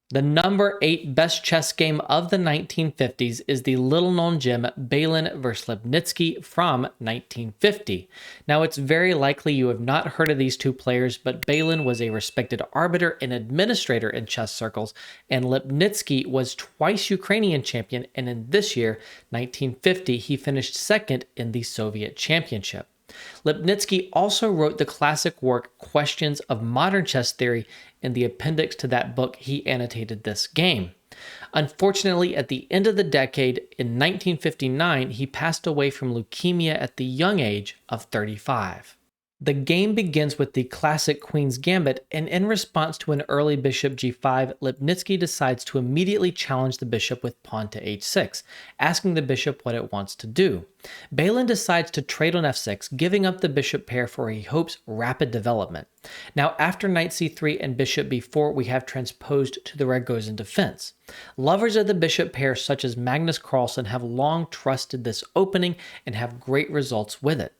The number 8 best chess game of the 1950s is the little-known gem Beylin vs. Lipnitsky from 1950. Now, it's very likely you have not heard of these two players, but Beylin was a respected arbiter and administrator in chess circles, and Lipnitsky was twice Ukrainian champion, and in this year, 1950, he finished second in the Soviet Championship. Lipnitsky also wrote the classic work Questions of Modern Chess Theory. In the appendix to that book, he annotated this game. Unfortunately, at the end of the decade, in 1959, he passed away from leukemia at the young age of 35. The game begins with the classic Queen's Gambit, and in response to an early bishop g5, Lipnitsky decides to immediately challenge the bishop with pawn to h6, asking the bishop what it wants to do. Beylin decides to trade on f6, giving up the bishop pair for he hopes rapid development. Now, after knight c3 and bishop b4, we have transposed to the Ragozin defense. Lovers of the bishop pair such as Magnus Carlsen have long trusted this opening and have great results with it.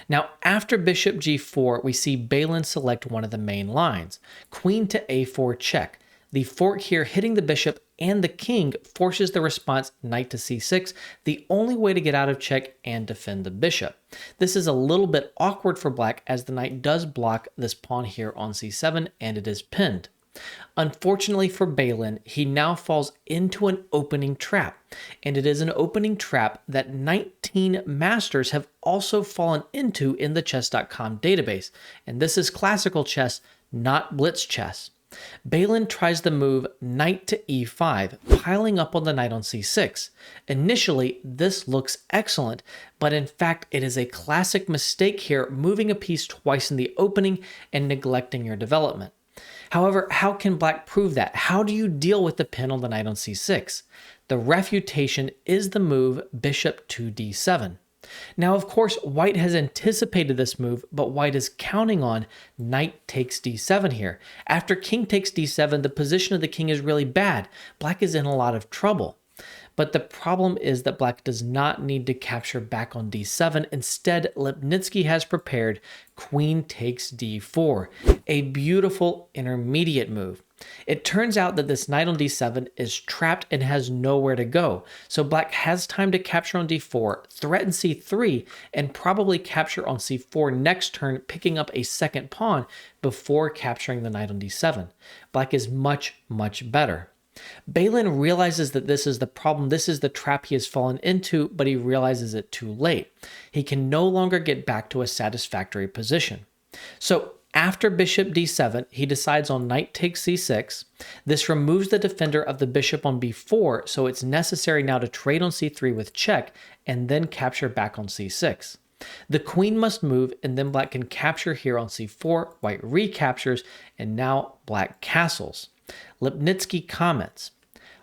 Now, after bishop g4, we see Beylin select one of the main lines, queen to a4 check. The fork here hitting the bishop and the king forces the response knight to c6, the only way to get out of check and defend the bishop. This is a little bit awkward for black as the knight does block this pawn here on c7 and it is pinned. Unfortunately for Beylin, he now falls into an opening trap, and it is an opening trap that 19 masters have also fallen into in the chess.com database, and this is classical chess, not blitz chess. Beylin tries the move knight to e5, piling up on the knight on c6. Initially, this looks excellent, but in fact it is a classic mistake here, moving a piece twice in the opening and neglecting your development. However, how can black prove that? How do you deal with the pin on the knight on c6? The refutation is the move bishop to d7. Now, of course, white has anticipated this move, but white is counting on knight takes d7 here. After king takes d7, the position of the king is really bad. Black is in a lot of trouble. But the problem is that black does not need to capture back on d7. Instead, Lipnitsky has prepared queen takes d4, a beautiful intermediate move. It turns out that this knight on d7 is trapped and has nowhere to go, so black has time to capture on d4, threaten c3, and probably capture on c4 next turn, picking up a second pawn before capturing the knight on d7. Black is much, much better. Beylin realizes that this is the problem, this is the trap he has fallen into, but he realizes it too late. He can no longer get back to a satisfactory position. So after bishop d7, he decides on knight takes c6. This removes the defender of the bishop on b4, so it's necessary now to trade on c3 with check and then capture back on c6. The queen must move, and then black can capture here on c4, white recaptures, and now black castles. Lipnitsky comments,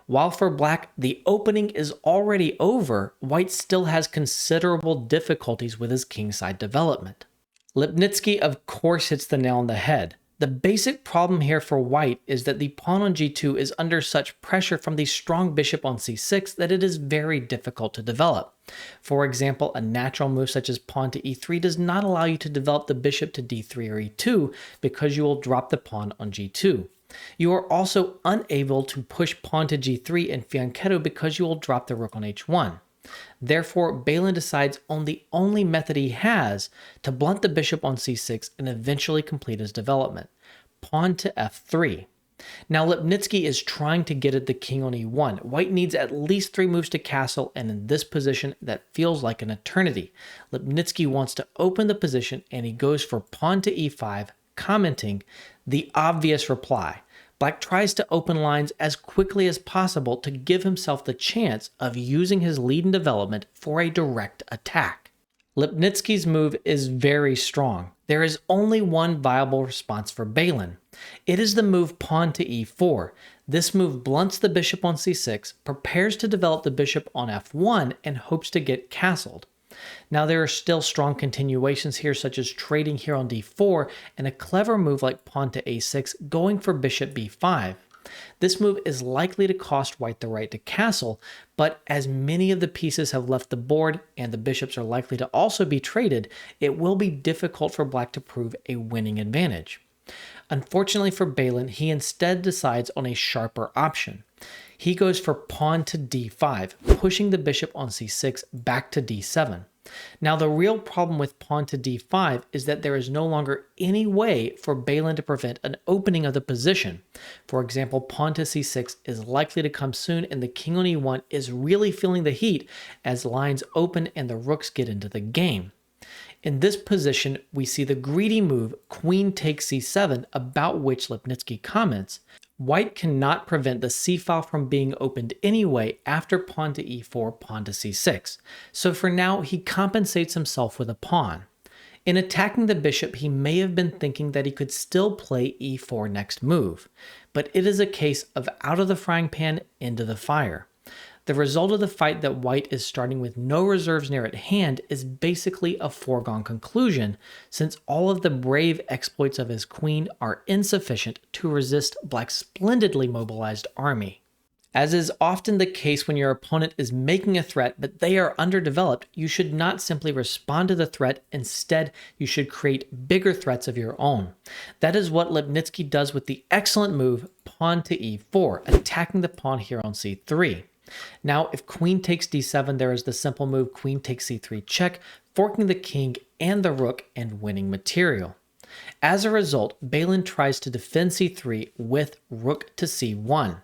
while for black the opening is already over, white still has considerable difficulties with his kingside development. Lipnitsky of course hits the nail on the head. The basic problem here for white is that the pawn on g2 is under such pressure from the strong bishop on c6 that it is very difficult to develop. For example, a natural move such as pawn to e3 does not allow you to develop the bishop to d3 or e2 because you will drop the pawn on g2. You are also unable to push pawn to g3 and fianchetto because you will drop the rook on h1. Therefore, Beylin decides on the only method he has to blunt the bishop on c6 and eventually complete his development, pawn to f3. Now, Lipnitsky is trying to get at the king on e1. White needs at least 3 moves to castle, and in this position, that feels like an eternity. Lipnitsky wants to open the position, and he goes for pawn to e5, commenting, the obvious reply. Black tries to open lines as quickly as possible to give himself the chance of using his lead in development for a direct attack. Lipnitsky's move is very strong. There is only one viable response for Beylin. It is the move pawn to e4. This move blunts the bishop on c6, prepares to develop the bishop on f1, and hopes to get castled. Now, there are still strong continuations here, such as trading here on d4 and a clever move like pawn to a6 going for bishop b5. This move is likely to cost white the right to castle, but as many of the pieces have left the board and the bishops are likely to also be traded, it will be difficult for black to prove a winning advantage. Unfortunately for Beylin, he instead decides on a sharper option. He goes for pawn to d5, pushing the bishop on c6 back to d7. Now, the real problem with pawn to d5 is that there is no longer any way for Beylin to prevent an opening of the position. For example, pawn to c6 is likely to come soon, and the king on e1 is really feeling the heat as lines open and the rooks get into the game. In this position, we see the greedy move queen takes c7, about which Lipnitsky comments, White cannot prevent the c-file from being opened anyway after pawn to e4, pawn to c6, so for now he compensates himself with a pawn. In attacking the bishop, he may have been thinking that he could still play e4 next move, but it is a case of out of the frying pan, into the fire. The result of the fight that White is starting with no reserves near at hand is basically a foregone conclusion, since all of the brave exploits of his queen are insufficient to resist Black's splendidly mobilized army. As is often the case when your opponent is making a threat but they are underdeveloped, you should not simply respond to the threat. Instead, you should create bigger threats of your own. That is what Lipnitsky does with the excellent move pawn to e4, attacking the pawn here on c3. Now, if queen takes d7, there is the simple move queen takes c3 check, forking the king and the rook and winning material. As a result, Beylin tries to defend c3 with rook to c1.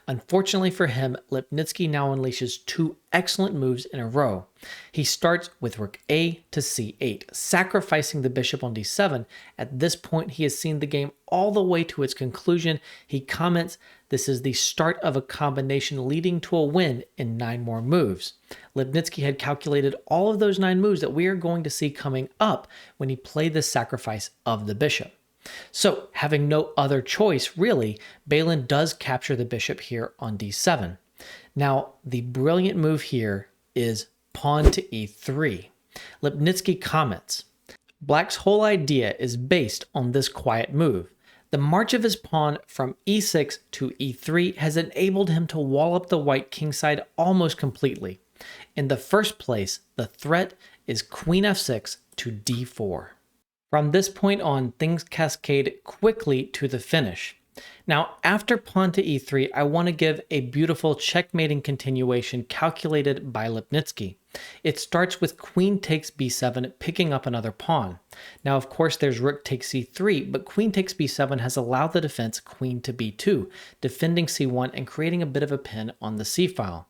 Unfortunately for him, Lipnitsky now unleashes two excellent moves in a row. He starts with rook a to c8, sacrificing the bishop on d7. At this point, he has seen the game all the way to its conclusion. He comments, "This is the start of a combination leading to a win in 9 more moves." Lipnitsky had calculated all of those 9 moves that we are going to see coming up when he played the sacrifice of the bishop. So, having no other choice, really, Beylin does capture the bishop here on d7. Now, the brilliant move here is pawn to e3. Lipnitsky comments, "Black's whole idea is based on this quiet move. The march of his pawn from e6 to e3 has enabled him to wall up the white kingside almost completely. In the first place, the threat is queen f6 to d4. From this point on, things cascade quickly to the finish. Now, after pawn to e3, I want to give a beautiful checkmating continuation calculated by Lipnitsky. It starts with queen takes b7, picking up another pawn. Now, of course, there's rook takes c3, but queen takes b7 has allowed the defense queen to b2, defending c1 and creating a bit of a pin on the c-file.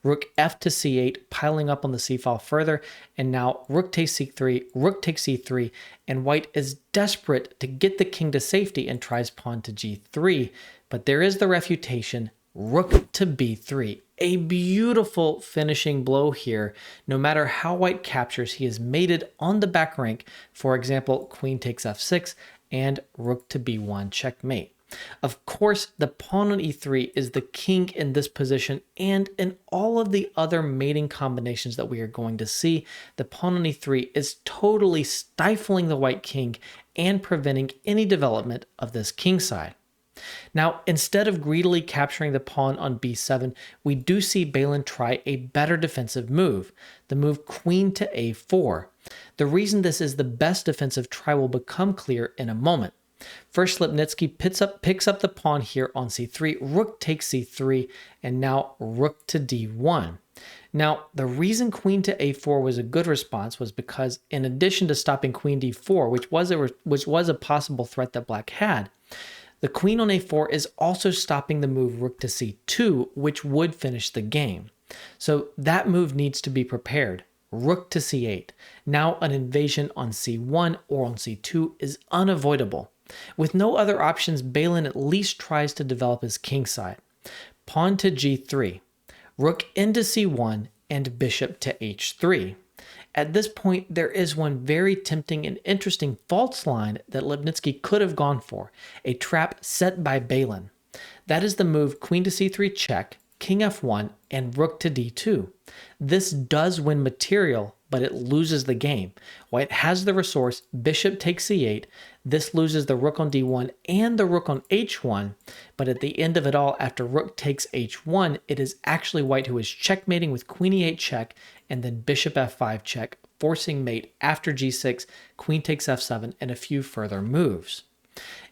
Rook f to c8, piling up on the c-file further, and now rook takes c3, and White is desperate to get the king to safety and tries pawn to g3, but there is the refutation, rook to b3. A beautiful finishing blow here. No matter how White captures, he is mated on the back rank. For example, queen takes f6 and rook to b1 checkmate. Of course, the pawn on e3 is the king in this position, and in all of the other mating combinations that we are going to see, the pawn on e3 is totally stifling the white king and preventing any development of this king side. Now, instead of greedily capturing the pawn on b7, we do see Beylin try a better defensive move, the move queen to a4. The reason this is the best defensive try will become clear in a moment. First, Lipnitsky picks up the pawn here on c3, rook takes c3, and now rook to d1. Now, the reason queen to a4 was a good response was because, in addition to stopping queen d4, which was a possible threat that Black had, the queen on a4 is also stopping the move rook to c2, which would finish the game. So that move needs to be prepared. Rook to c8. Now an invasion on c1 or on c2 is unavoidable. With no other options, Beylin at least tries to develop his king side. Pawn to g3, rook into c1, and bishop to h3. At this point, there is one very tempting and interesting false line that Lipnitsky could have gone for, a trap set by Beylin. That is the move queen to c3 check, king f1, and rook to d2. This does win material, but it loses the game. White has the resource, bishop takes c8, this loses the rook on d1 and the rook on h1, but at the end of it all, after rook takes h1, it is actually White who is checkmating with queen e8 check, and then bishop f5 check, forcing mate after g6, queen takes f7, and a few further moves.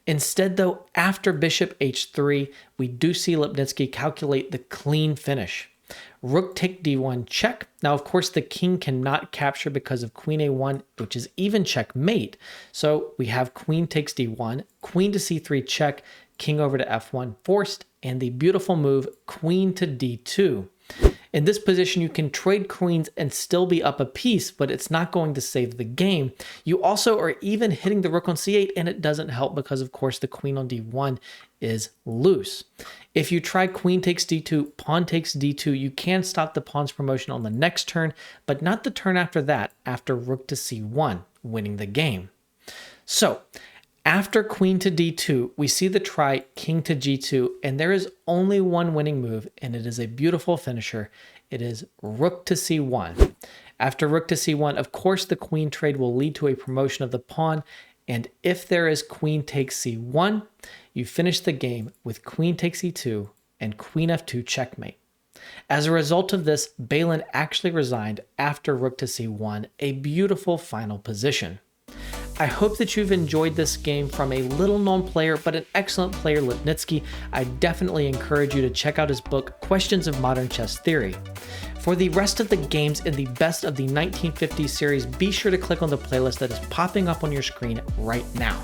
Instead though, after bishop h3, we do see Lipnitsky calculate the clean finish. Rook take d1 check. Now, of course, the king cannot capture because of queen a1, which is even checkmate. So we have queen takes d1, queen to c3 check, king over to f1 forced, and the beautiful move queen to d2. In this position, you can trade queens and still be up a piece, but it's not going to save the game. You also are even hitting the rook on c8, and it doesn't help because, of course, the queen on d1 is loose. If you try queen takes d2, pawn takes d2, you can stop the pawn's promotion on the next turn, but not the turn after that, after rook to c1, winning the game. So, after queen to d2, we see the try king to g2, and there is only one winning move, and it is a beautiful finisher. It is rook to c1. After rook to c1, of course, the queen trade will lead to a promotion of the pawn, and if there is queen takes c1, you finish the game with queen takes e2 and queen f2 checkmate. As a result of this, Beylin actually resigned after rook to c1, a beautiful final position. I hope that you've enjoyed this game from a little-known player, but an excellent player, Lipnitsky. I definitely encourage you to check out his book, Questions of Modern Chess Theory. For the rest of the games in the Best of the 1950s series, be sure to click on the playlist that is popping up on your screen right now.